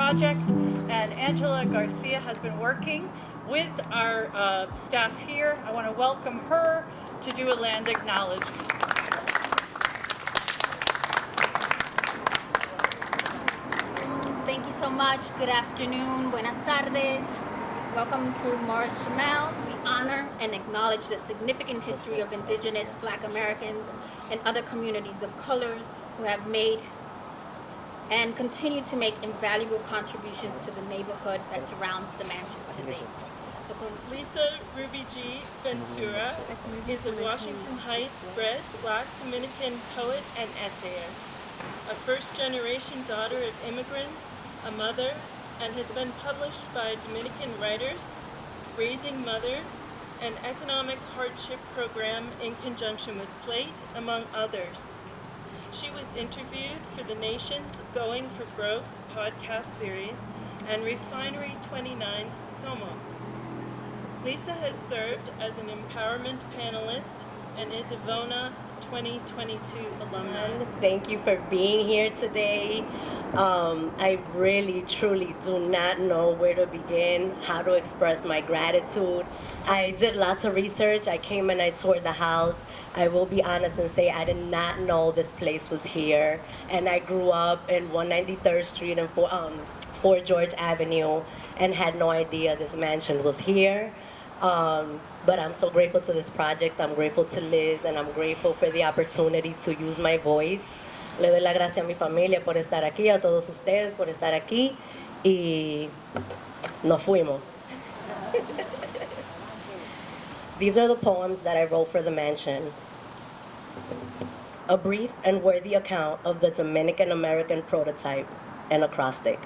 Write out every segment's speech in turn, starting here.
project, and Angela Garcia has been working with our staff here. I want to welcome her to do a land acknowledgement. Thank you so much. Good afternoon. Buenas tardes. Welcome to Morris-Jumel. We honor and acknowledge the significant history of Indigenous Black Americans and other communities of color who have made and continue to make invaluable contributions to the neighborhood that surrounds the mansion today. Lisa Rubi G. Ventura is a Washington Heights bred Black Dominican poet and essayist, a first-generation daughter of immigrants, a mother, and has been published by Dominican writers, Raising Mothers, an economic hardship program in conjunction with Slate, among others. She was interviewed for the Nation's Going for Broke podcast series and Refinery 29's Somos. Lisa has served as an empowerment panelist and is a VONA 2022 alumni. Thank you for being here today. I really, truly do not know where to begin, how to express my gratitude. I did lots of research. I came and I toured the house. I will be honest and say I did not know this place was here. And I grew up in 193rd Street and 4 George Avenue and had no idea this mansion was here. But I'm so grateful to this project. I'm grateful to Liz, and I'm grateful for the opportunity to use my voice. Le doy la gracia a mi familia por estar aquí, a todos ustedes por estar aquí, y nos fuimos. These are the poems that I wrote for the mansion. A brief and worthy account of the Dominican-American prototype, an acrostic.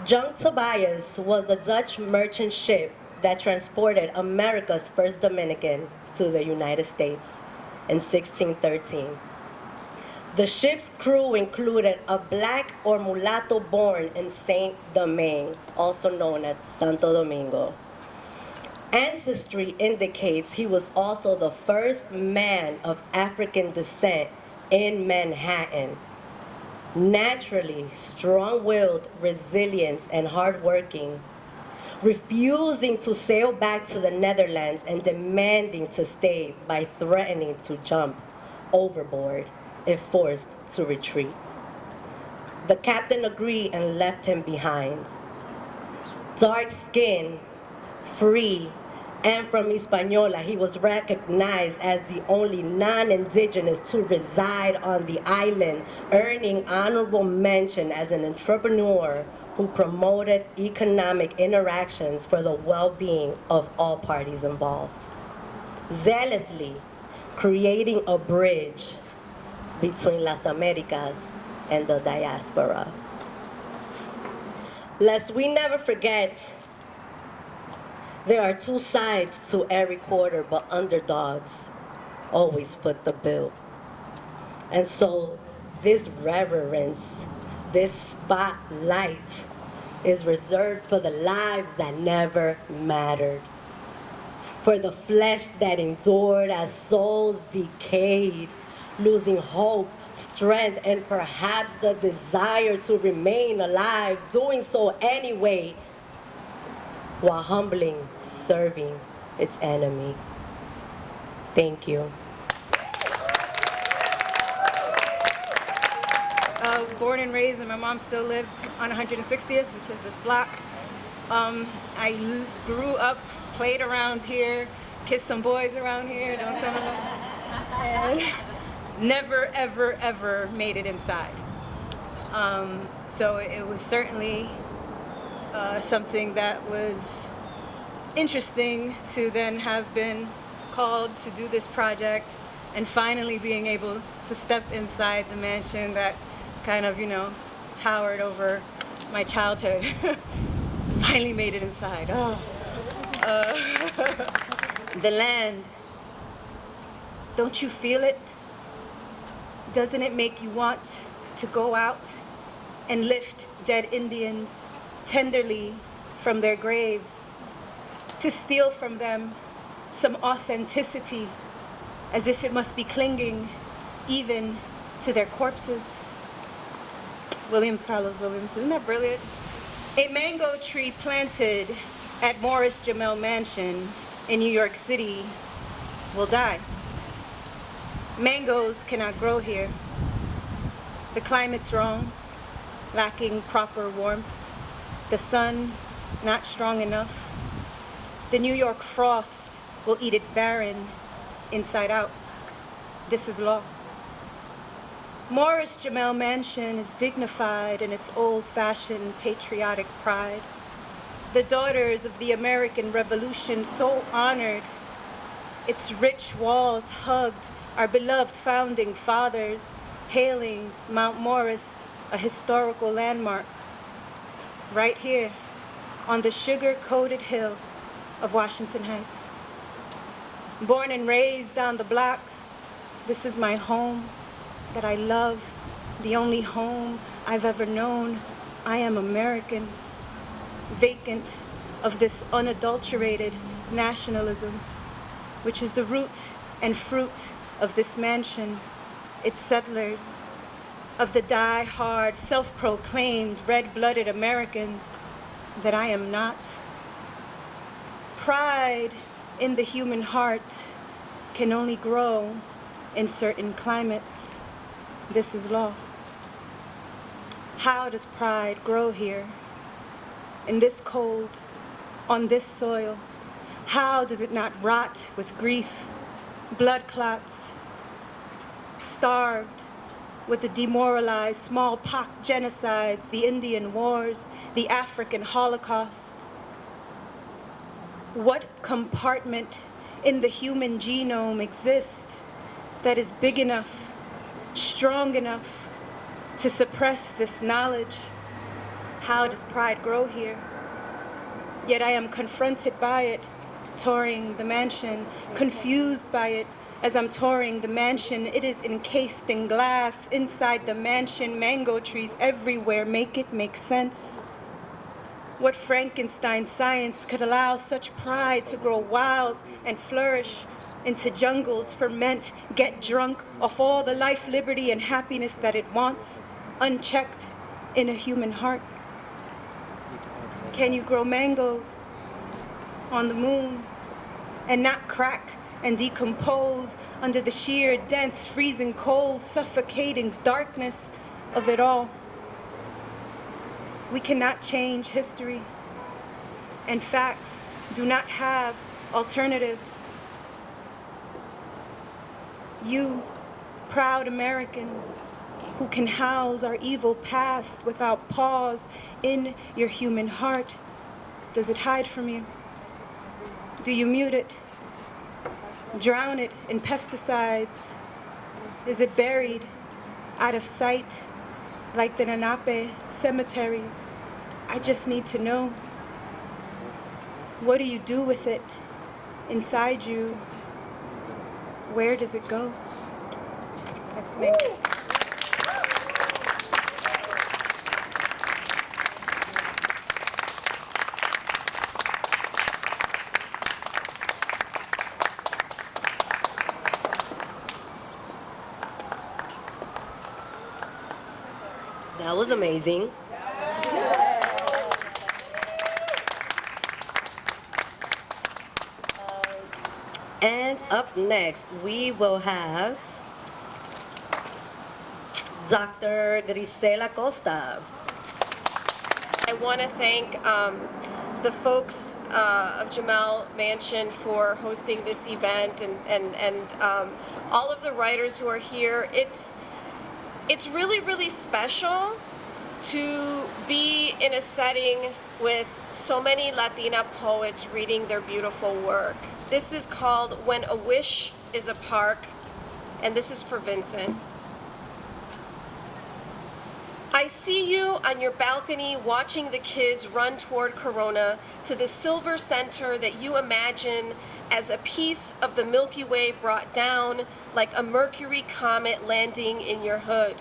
Junk Tobias was a Dutch merchant ship that transported America's first Dominican to the United States in 1613. The ship's crew included a black or mulatto born in Saint Domingue, also known as Santo Domingo. Ancestry indicates he was also the first man of African descent in Manhattan. Naturally strong-willed, resilient, and hardworking, refusing to sail back to the Netherlands and demanding to stay by threatening to jump overboard if forced to retreat. The captain agreed and left him behind. Dark skin, free, and from Hispaniola, he was recognized as the only non-indigenous to reside on the island, earning honorable mention as an entrepreneur who promoted economic interactions for the well-being of all parties involved, zealously creating a bridge between Las Americas and the diaspora. Lest we never forget, there are two sides to every quarter, but underdogs always foot the bill. And so this reverence, this spotlight is reserved for the lives that never mattered, for the flesh that endured as souls decayed, losing hope, strength, and perhaps the desire to remain alive, doing so anyway, while humbling, serving its enemy. Thank you. Born and raised, and my mom still lives on 160th, which is this block. I grew up, played around here, kissed some boys around here, don't tell me that. And never, ever, ever made it inside. So it was certainly something that was interesting to then have been called to do this project and finally being able to step inside the mansion that kind of, towered over my childhood. Finally made it inside. The land. Don't you feel it? Doesn't it make you want to go out and lift dead Indians tenderly from their graves, to steal from them some authenticity, as if it must be clinging even to their corpses? Williams, Carlos Williams. Isn't that brilliant? A mango tree planted at Morris-Jumel Mansion in New York City will die. Mangoes cannot grow here. The climate's wrong, lacking proper warmth. The sun not strong enough. The New York frost will eat it barren, inside out. This is law. Morris-Jumel Mansion is dignified in its old-fashioned patriotic pride. The daughters of the American Revolution so honored, its rich walls hugged our beloved founding fathers, hailing Mount Morris, a historical landmark. Right here on the sugar-coated hill of Washington Heights. Born and raised on the block, this is my home that I love, the only home I've ever known. I am American, vacant of this unadulterated nationalism, which is the root and fruit of this mansion, its settlers, of the die-hard, self-proclaimed red-blooded American that I am not. Pride in the human heart can only grow in certain climates. This is law. How does pride grow here? In this cold, on this soil? How does it not rot with grief, blood clots, starved with the demoralized smallpox genocides, the Indian wars, the African Holocaust? What compartment in the human genome exists that is big enough, strong enough to suppress this knowledge? How does pride grow here? Yet I am confronted by it, touring the mansion, confused by it as I'm touring the mansion. It is encased in glass. Inside the mansion, mango trees everywhere. Make it make sense. What Frankenstein science could allow such pride to grow wild and flourish into jungles, ferment, get drunk off all the life, liberty, and happiness that it wants, unchecked in a human heart? Can you grow mangoes on the moon and not crack and decompose under the sheer, dense, freezing cold, suffocating darkness of it all? We cannot change history, and facts do not have alternatives. You, proud American, who can house our evil past without pause in your human heart, does it hide from you? Do you mute it? Drown it in pesticides? Is it buried out of sight like the Lenape cemeteries? I just need to know. What do you do with it inside you? Where does it go? That's me. That was amazing. And up next, we will have Dr. Grisela Costa. I want to thank the folks of Jumel Mansion for hosting this event, and all of the writers who are here. It's really, really special to be in a setting with so many Latina poets reading their beautiful work. This is called When a Wish is a Park, and this is for Vincent. I see you on your balcony watching the kids run toward Corona to the silver center that you imagine as a piece of the Milky Way brought down like a Mercury comet landing in your hood.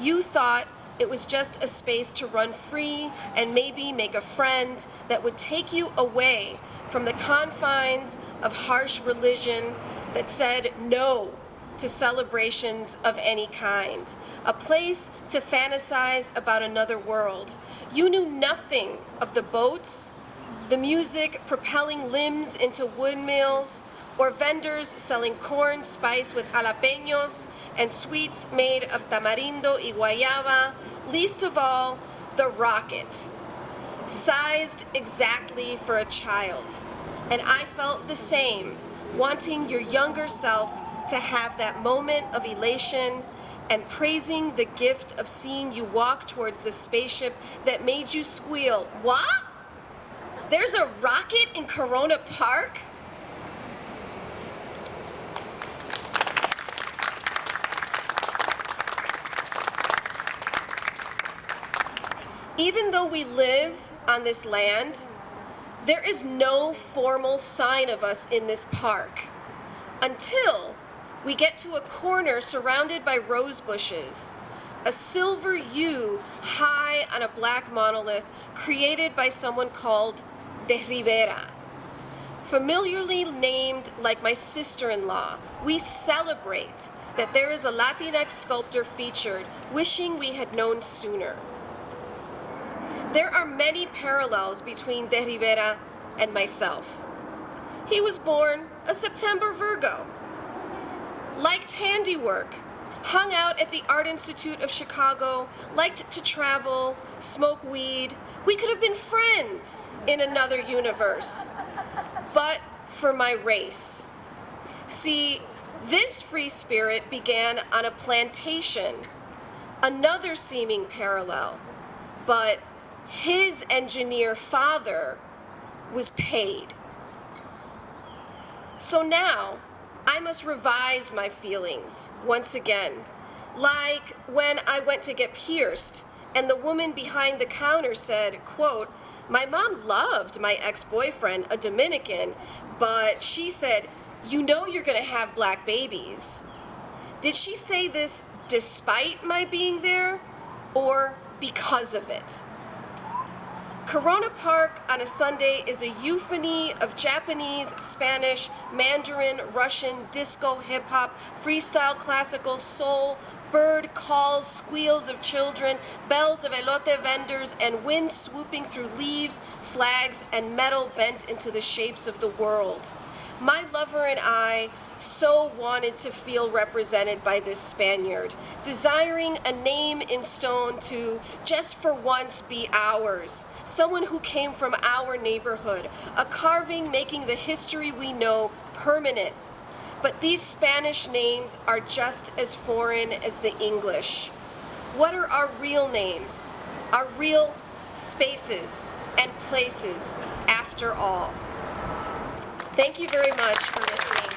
You thought it was just a space to run free and maybe make a friend that would take you away from the confines of harsh religion that said no to celebrations of any kind, a place to fantasize about another world. You knew nothing of the boats, the music propelling limbs into windmills, or vendors selling corn spiced with jalapenos and sweets made of tamarindo y guayaba, least of all, the rocket, sized exactly for a child. And I felt the same, wanting your younger self to have that moment of elation and praising the gift of seeing you walk towards the spaceship that made you squeal, "What? There's a rocket in Corona Park?" Even though we live on this land, there is no formal sign of us in this park until we get to a corner surrounded by rose bushes, a silver U high on a black monolith created by someone called De Rivera. Familiarly named like my sister-in-law, we celebrate that there is a Latinx sculptor featured, wishing we had known sooner. There are many parallels between De Rivera and myself. He was born a September Virgo, liked handiwork, hung out at the Art Institute of Chicago, liked to travel, smoke weed. We could have been friends in another universe, but for my race. See, this free spirit began on a plantation, another seeming parallel, but his engineer father was paid. So now I must revise my feelings once again, like when I went to get pierced and the woman behind the counter said, quote, "My mom loved my ex-boyfriend, a Dominican, but she said, you know you're gonna have black babies." Did she say this despite my being there or because of it? Corona Park on a Sunday is a euphony of Japanese, Spanish, Mandarin, Russian, disco, hip-hop, freestyle, classical, soul, bird calls, squeals of children, bells of elote vendors, and wind swooping through leaves, flags, and metal bent into the shapes of the world. My lover and I so wanted to feel represented by this Spaniard, desiring a name in stone to just for once be ours, someone who came from our neighborhood, a carving making the history we know permanent. But these Spanish names are just as foreign as the English. What are our real names, our real spaces and places after all? Thank you very much for listening.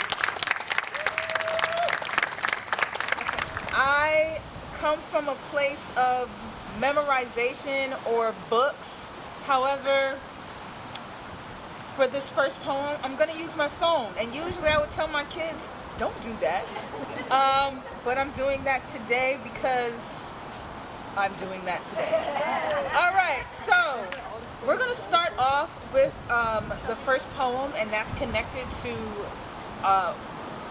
I come from a place of memorization or books. However, for this first poem, I'm going to use my phone. And usually I would tell my kids, don't do that. But I'm doing that today because I'm doing that today. All right, so we're going to start off with the first poem, and that's connected to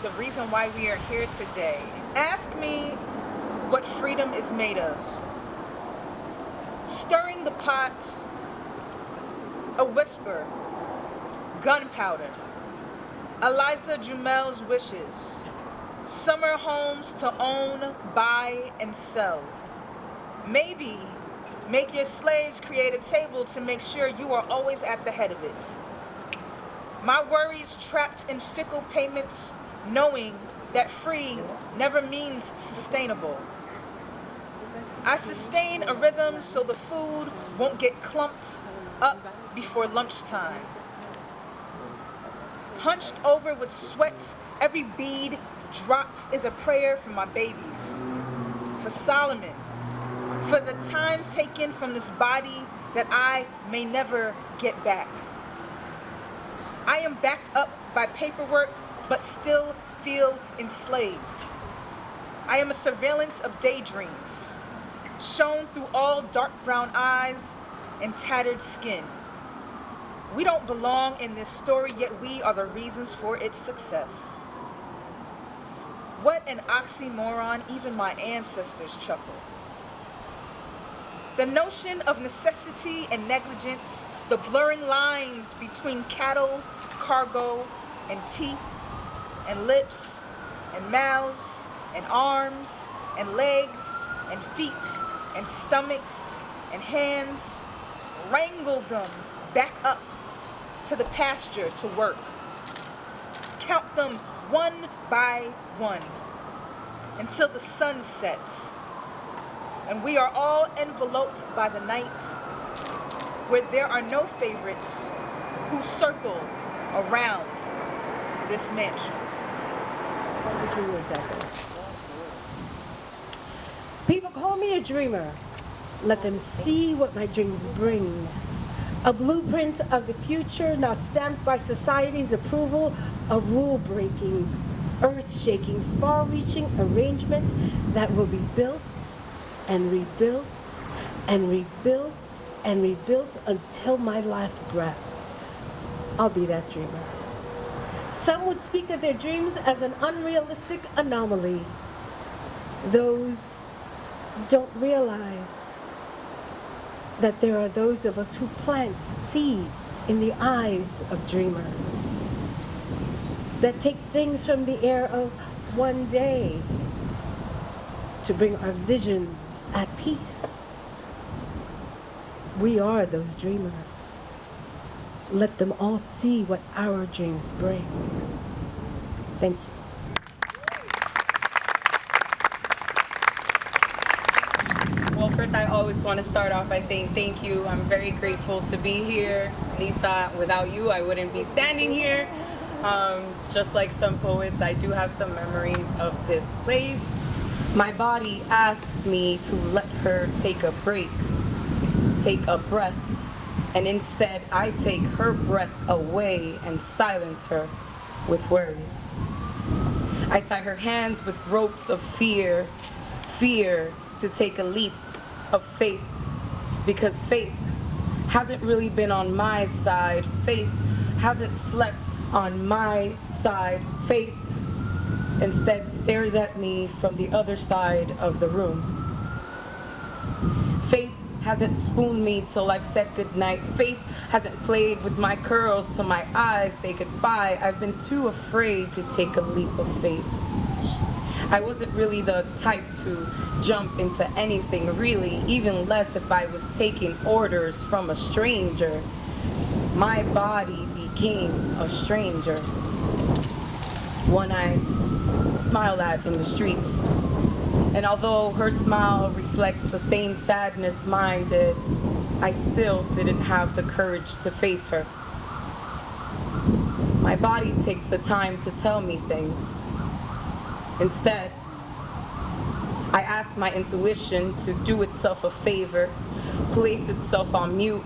the reason why we are here today. Ask me what freedom is made of. Stirring the pot, a whisper, gunpowder, Eliza Jumel's wishes, summer homes to own, buy, and sell. Maybe make your slaves create a table to make sure you are always at the head of it. My worries trapped in fickle payments, knowing that free never means sustainable. I sustain a rhythm so the food won't get clumped up before lunchtime. Hunched over with sweat, every bead dropped is a prayer for my babies, for Solomon, for the time taken from this body that I may never get back. I am backed up by paperwork, but still feel enslaved. I am a surveillance of daydreams, shown through all dark brown eyes and tattered skin. We don't belong in this story, yet we are the reasons for its success. What an oxymoron, even my ancestors chuckle. The notion of necessity and negligence, the blurring lines between cattle, cargo, and teeth, and lips, and mouths, and arms, and legs, and feet, and stomachs, and hands, wrangle them back up to the pasture to work. Count them one by one until the sun sets, and we are all enveloped by the night, where there are no favorites who circle around this mansion. People call me a dreamer. Let them see what my dreams bring. A blueprint of the future not stamped by society's approval, a rule-breaking, earth-shaking, far-reaching arrangement that will be built and rebuilt and rebuilt and rebuilt until my last breath. I'll be that dreamer. Some would speak of their dreams as an unrealistic anomaly. Those don't realize that there are those of us who plant seeds in the eyes of dreamers, that take things from the air of one day to bring our visions at peace. We are those dreamers. Let them all see what our dreams bring. Thank you. Well, first, I always want to start off by saying thank you. I'm very grateful to be here. Lisa, without you, I wouldn't be standing here. Just like some poets, I do have some memories of this place. My body asks me to let her take a break, take a breath, and instead I take her breath away and silence her with worries. I tie her hands with ropes of fear to take a leap of faith, because faith hasn't really been on my side. Faith hasn't slept on my side. Faith instead stares at me from the other side of the room. Faith hasn't spooned me till I've said goodnight. Faith hasn't played with my curls till my eyes say goodbye. I've been too afraid to take a leap of faith. I wasn't really the type to jump into anything, really, even less if I was taking orders from a stranger. My body became a stranger, one I smiled at in the streets. And although her smile reflects the same sadness mine did, I still didn't have the courage to face her. My body takes the time to tell me things. Instead, I ask my intuition to do itself a favor, place itself on mute,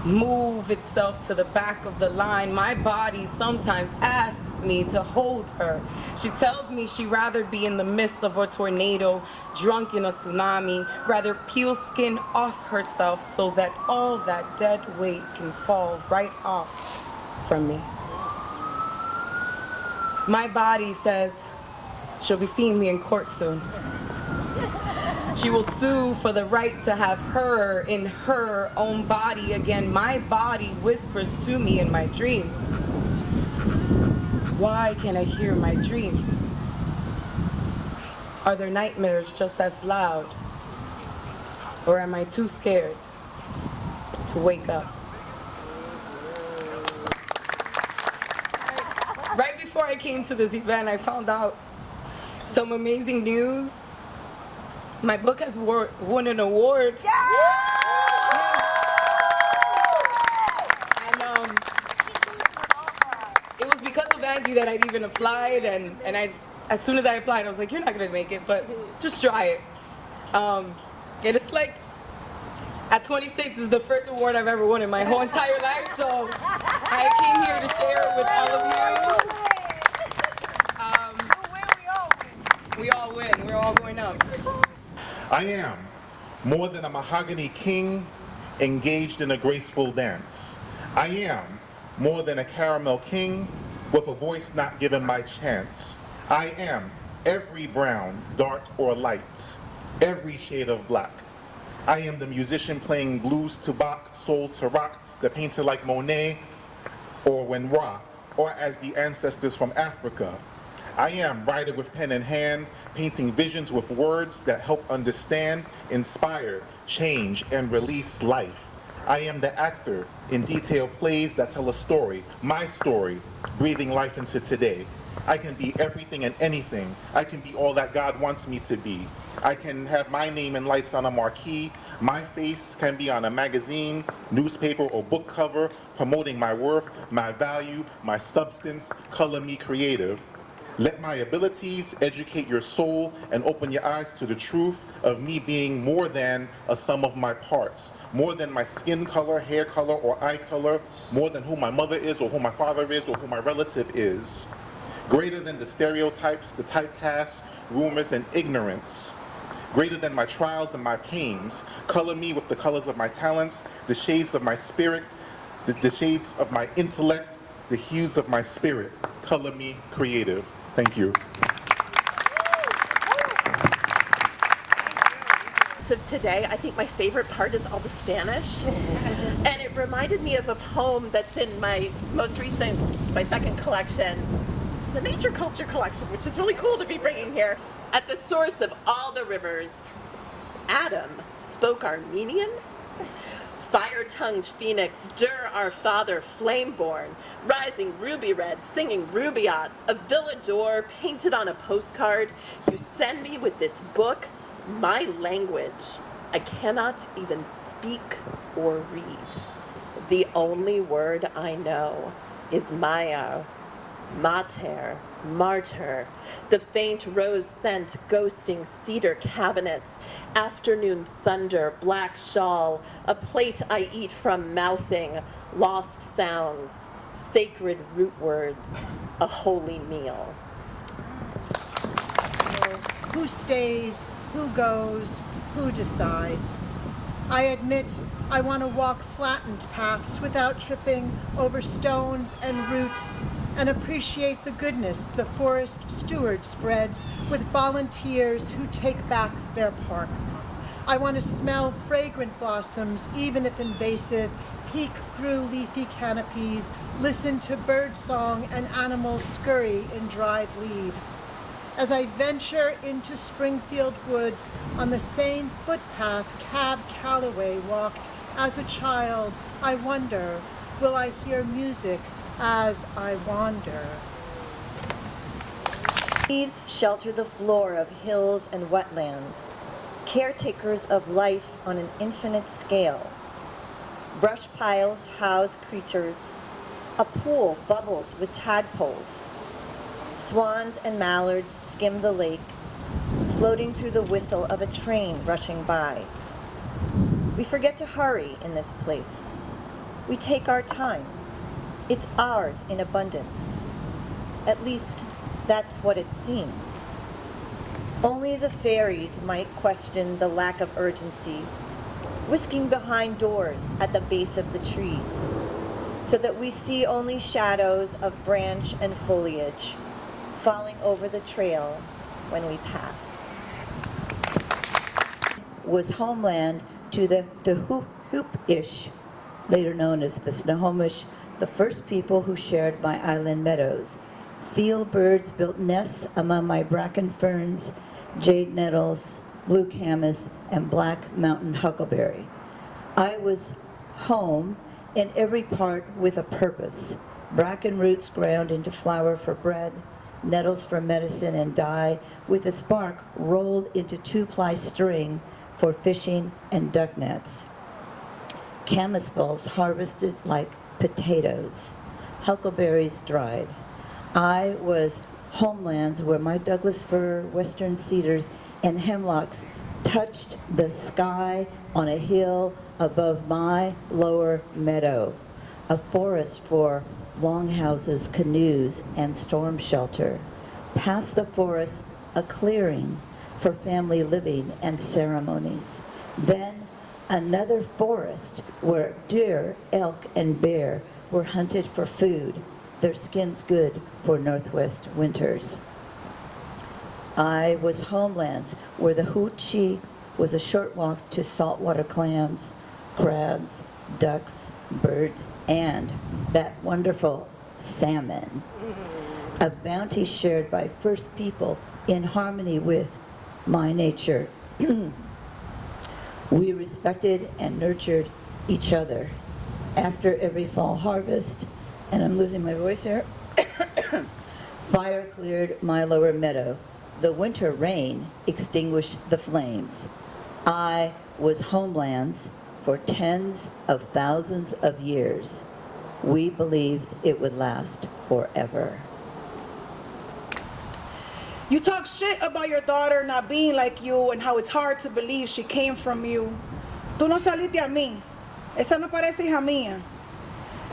move itself to the back of the line. My body sometimes asks me to hold her. She tells me she'd rather be in the midst of a tornado, drunk in a tsunami, rather peel skin off herself so that all that dead weight can fall right off from me. My body says she'll be seeing me in court soon. She will sue for the right to have her in her own body again. My body whispers to me in my dreams. Why can't I hear my dreams? Are their nightmares just as loud? Or am I too scared to wake up? Right before I came to this event, I found out some amazing news. My book has won an award. And it was because of Angie that I'd even applied, and as soon as I applied, I was like, you're not gonna make it, but just try it. And it's like, at 26, this is the first award I've ever won in my whole entire life, so I came here to share it with all of you. We all win, we're all going up. I am more than a mahogany king engaged in a graceful dance. I am more than a caramel king with a voice not given my chance. I am every brown, dark or light, every shade of black. I am the musician playing blues to Bach, soul to rock, the painter like Monet or Renoir, or as the ancestors from Africa. I am writer with pen in hand, painting visions with words that help understand, inspire, change, and release life. I am the actor in detailed plays that tell a story, my story, breathing life into today. I can be everything and anything. I can be all that God wants me to be. I can have my name in lights on a marquee. My face can be on a magazine, newspaper, or book cover, promoting my worth, my value, my substance. Color me creative. Let my abilities educate your soul and open your eyes to the truth of me being more than a sum of my parts, more than my skin color, hair color, or eye color, more than who my mother is or who my father is or who my relative is, greater than the stereotypes, the typecasts, rumors, and ignorance, greater than my trials and my pains. Color me with the colors of my talents, the shades of my spirit, the shades of my intellect, the hues of my spirit. Color me creative. Thank you. So today, I think my favorite part is all the Spanish. And it reminded me of a poem that's in my most recent, my second collection, the NatureCulture collection, which is really cool to be bringing here. At the source of all the rivers, Adam spoke Armenian. Fire-tongued phoenix, Dur our father, flame-born, rising ruby red, singing rubiots, a villador painted on a postcard. You send me with this book, my language. I cannot even speak or read. The only word I know is Maya, mater, martyr, the faint rose scent ghosting cedar cabinets, afternoon thunder, black shawl, a plate I eat from mouthing, lost sounds, sacred root words, a holy meal. Who stays, who goes, who decides? I admit I want to walk flattened paths without tripping over stones and roots, and appreciate the goodness the forest steward spreads with volunteers who take back their park. I want to smell fragrant blossoms, even if invasive, peek through leafy canopies, listen to bird song and animals scurry in dried leaves. As I venture into Springfield Woods on the same footpath Cab Calloway walked as a child, I wonder, will I hear music as I wander? Leaves shelter the floor of hills and wetlands, caretakers of life on an infinite scale. Brush piles house creatures. A pool bubbles with tadpoles. Swans and mallards skim the lake, floating through the whistle of a train rushing by. We forget to hurry in this place. We take our time. It's ours in abundance. At least, that's what it seems. Only the fairies might question the lack of urgency, whisking behind doors at the base of the trees, so that we see only shadows of branch and foliage falling over the trail when we pass. Was homeland to the Hoop-ish, later known as the Snohomish, the first people who shared my island meadows. Field birds built nests among my bracken ferns, jade nettles, blue camas, and black mountain huckleberry. I was home in every part with a purpose. Bracken roots ground into flour for bread, nettles for medicine and dye, with its bark rolled into 2-ply string for fishing and duck nets. Camas bulbs harvested like potatoes, huckleberries dried. I was homelands where my Douglas fir, western cedars, and hemlocks touched the sky on a hill above my lower meadow, a forest for longhouses, canoes, and storm shelter. Past the forest, a clearing for family living and ceremonies. Then another forest where deer, elk, and bear were hunted for food, their skins good for Northwest winters. I was homelands where the hoochie was a short walk to saltwater clams, crabs, ducks, birds, and that wonderful salmon. A bounty shared by first people in harmony with my nature. We respected and nurtured each other. After every fall harvest, and I'm losing my voice here, fire cleared my lower meadow. The winter rain extinguished the flames. I was homelands for tens of thousands of years. We believed it would last forever. You talk shit about your daughter not being like you and how it's hard to believe she came from you. Tú no saliste a mí. Esta no parece hija mía.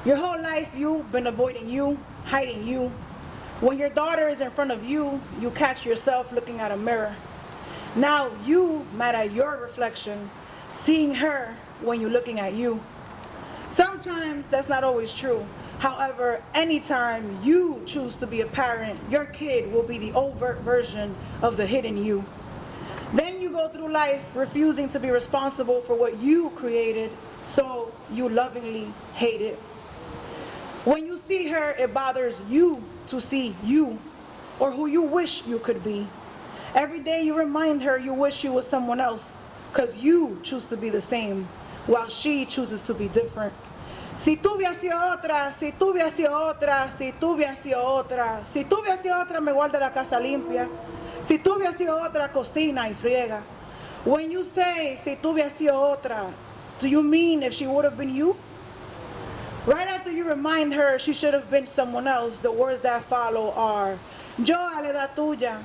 Your whole life you've been avoiding you, hiding you. When your daughter is in front of you, you catch yourself looking at a mirror. Now you mad at your reflection, seeing her when you're looking at you. Sometimes that's not always true. However, anytime you choose to be a parent, your kid will be the overt version of the hidden you. Then you go through life refusing to be responsible for what you created, so you lovingly hate it. When you see her, it bothers you to see you, or who you wish you could be. Every day you remind her you wish she was someone else, because you choose to be the same, while she chooses to be different. Si tú hubieras sido otra, si tú hubieras sido otra, si tú hubieras sido otra, si tú hubieras sido otra, me guarda la casa limpia. Si tú hubieras sido otra, cocina y friega. When you say, si tú hubieras sido otra, do you mean if she would have been you? Right after you remind her she should have been someone else, the words that follow are, yo a la edad tuya.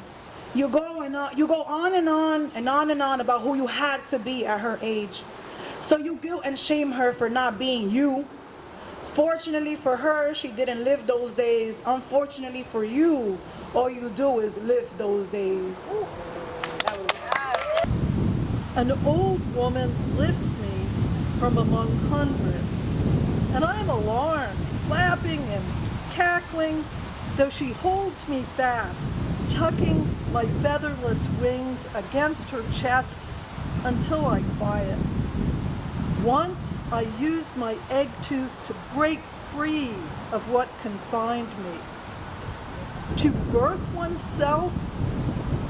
You go on and on and on and on about who you had to be at her age. So you guilt and shame her for not being you. Fortunately for her, she didn't live those days. Unfortunately for you, all you do is live those days. An old woman lifts me from among hundreds, and I'm alarmed, flapping and cackling, though she holds me fast, tucking my featherless wings against her chest until I quiet. Once I used my egg tooth to break free of what confined me. To birth oneself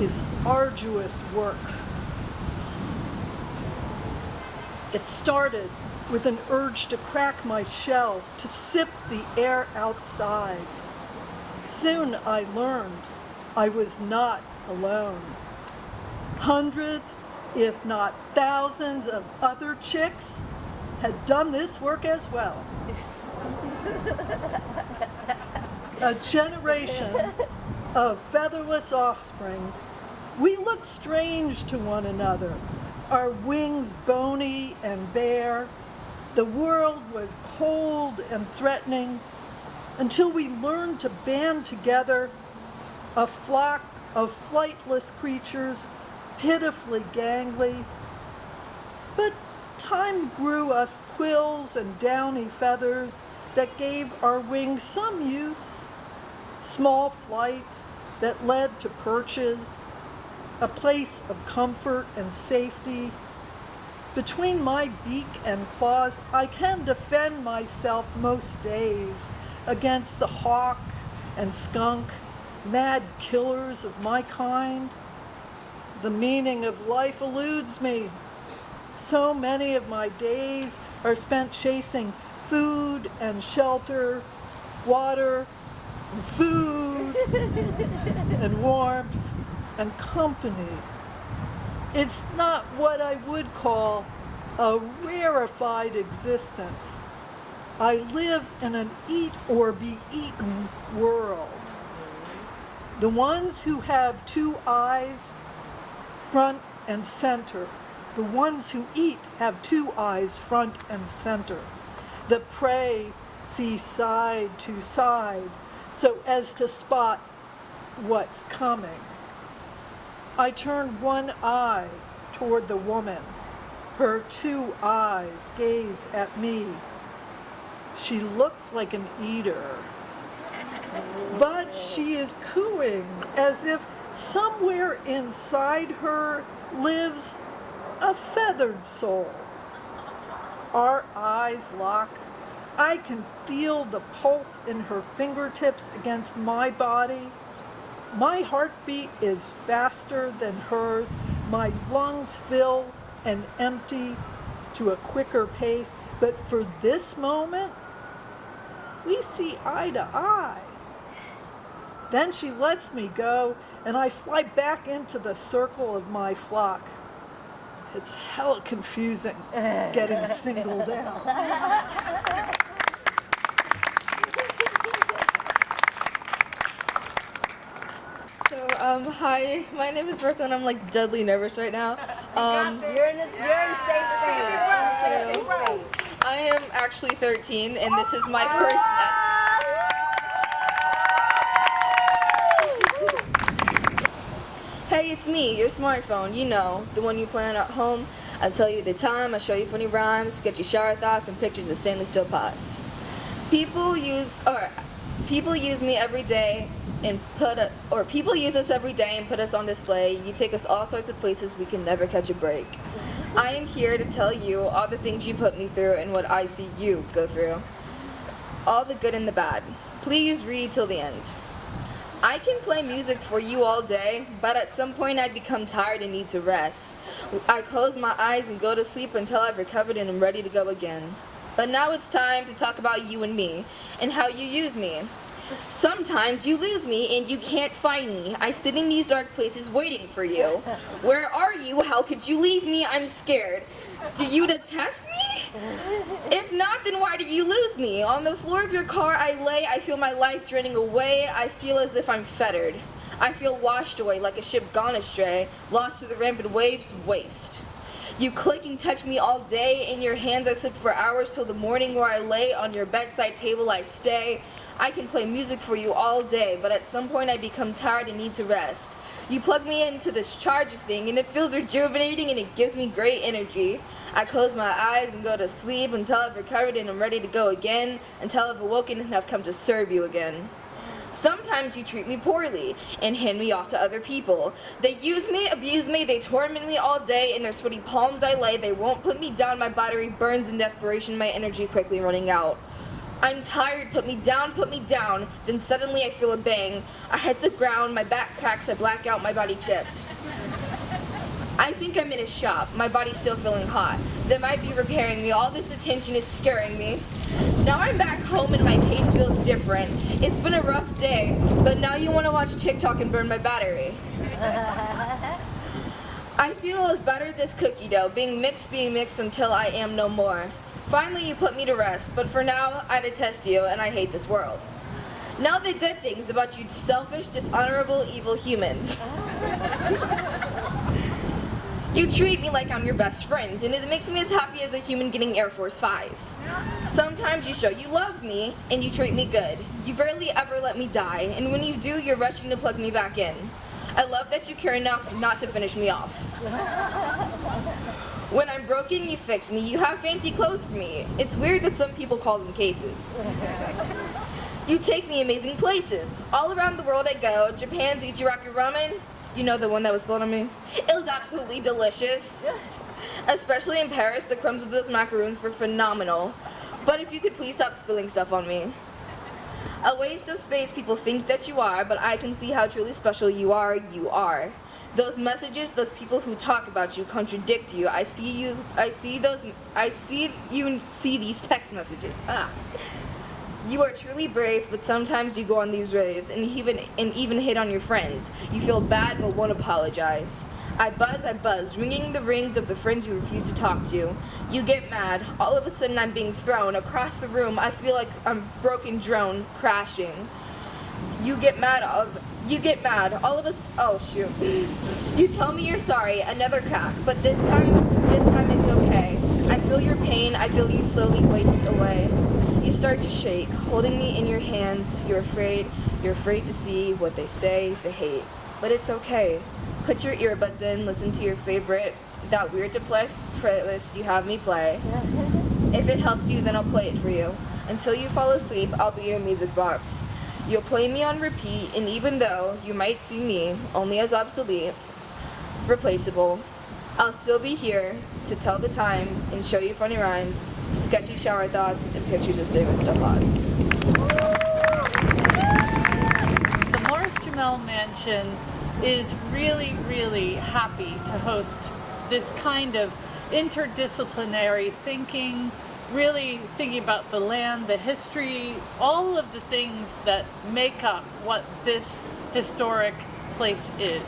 is arduous work. It started with an urge to crack my shell, to sip the air outside. Soon I learned I was not alone. Hundreds, if not thousands of other chicks had done this work as well. A generation of featherless offspring, we looked strange to one another, our wings bony and bare. The world was cold and threatening until we learned to band together, a flock of flightless creatures, pitifully gangly. But time grew us quills and downy feathers that gave our wings some use, small flights that led to perches, a place of comfort and safety. Between my beak and claws, I can defend myself most days against the hawk and skunk, mad killers of my kind. The meaning of life eludes me. So many of my days are spent chasing food and shelter, water and food and warmth and company. It's not what I would call a rarefied existence. I live in an eat or be eaten world. The ones who have two eyes, front and center. The ones who eat have two eyes, front and center. The prey see side to side so as to spot what's coming. I turn one eye toward the woman. Her two eyes gaze at me. She looks like an eater, but she is cooing as if Somewhere inside her lives a feathered soul. Our eyes lock. I can feel the pulse in her fingertips against my body. My heartbeat is faster than hers. My lungs fill and empty to a quicker pace. But for this moment, we see eye to eye. Then she lets me go, and I fly back into the circle of my flock. It's hella confusing getting singled out. So, hi, my name is Brooklyn. I'm like deadly nervous right now. You're in safe space. I am actually 13, and this is my first. Hey, it's me, your smartphone, you know, the one you plan at home. I tell you the time, I show you funny rhymes, get you shower thoughts and pictures of stainless steel pots. People use me every day and people use us every day and put us on display. You take us all sorts of places we can never catch a break. I am here to tell you all the things you put me through and what I see you go through. All the good and the bad. Please read till the end. I can play music for you all day, but at some point I become tired and need to rest. I close my eyes and go to sleep until I've recovered and am ready to go again. But now it's time to talk about you and me, and how you use me. Sometimes you lose me and you can't find me. I sit in these dark places waiting for you. Where are you? How could you leave me? I'm scared. Do you detest me? If not, then why did you lose me? On the floor of your car I lay, I feel my life draining away. I feel as if I'm fettered. I feel washed away like a ship gone astray, lost to the rampant waves of waste. You click and touch me all day. In your hands I sit for hours till the morning where I lay. On your bedside table I stay. I can play music for you all day, but at some point I become tired and need to rest. You plug me into this charger thing and it feels rejuvenating and it gives me great energy. I close my eyes and go to sleep until I've recovered and I'm ready to go again, until I've awoken and I've come to serve you again. Sometimes you treat me poorly and hand me off to other people. They use me, abuse me, they torment me all day. In their sweaty palms I lay, they won't put me down. My battery burns in desperation, my energy quickly running out. I'm tired, put me down, then suddenly I feel a bang. I hit the ground, my back cracks, I black out, my body chipped. I think I'm in a shop, my body's still feeling hot. They might be repairing me, all this attention is scaring me. Now I'm back home and my pace feels different. It's been a rough day, but now you want to watch TikTok and burn my battery. I feel as better this cookie dough, being mixed until I am no more. Finally, you put me to rest, but for now, I detest you and I hate this world. Now the good things about you selfish, dishonorable, evil humans. You treat me like I'm your best friend, and it makes me as happy as a human getting Air Force 5s. Sometimes you show you love me, and you treat me good. You barely ever let me die, and when you do, you're rushing to plug me back in. I love that you care enough not to finish me off. When I'm broken, you fix me. You have fancy clothes for me. It's weird that some people call them cases. You take me amazing places. All around the world I go. Japan's Ichiraki ramen. You know, the one that was spilled on me? It was absolutely delicious. Especially in Paris, the crumbs of those macaroons were phenomenal. But if you could please stop spilling stuff on me. A waste of space people think that you are, but I can see how truly special you are. You are. Those messages, those people who talk about you contradict you. I see you see these text messages. You are truly brave, but sometimes you go on these raves and even hit on your friends. You feel bad but won't apologize. I buzz, ringing the rings of the friends you refuse to talk to. You get mad. All of a sudden I'm being thrown across the room. I feel like I'm broken drone crashing. You get mad. All of us. Oh shoot. You tell me you're sorry. Another crack, but this time it's okay. I feel your pain. I feel you slowly waste away. You start to shake, holding me in your hands. You're afraid to see what they say, they hate. But it's okay. Put your earbuds in, listen to your favorite, that weird depressed playlist you have me play. If it helps you, then I'll play it for you. Until you fall asleep, I'll be your music box. You'll play me on repeat, and even though you might see me only as obsolete, replaceable, I'll still be here to tell the time and show you funny rhymes, sketchy shower thoughts, and pictures of stainless steel pots. The Morris-Jumel Mansion is really, really happy to host this kind of interdisciplinary thinking, really thinking about the land, the history, all of the things that make up what this historic place is.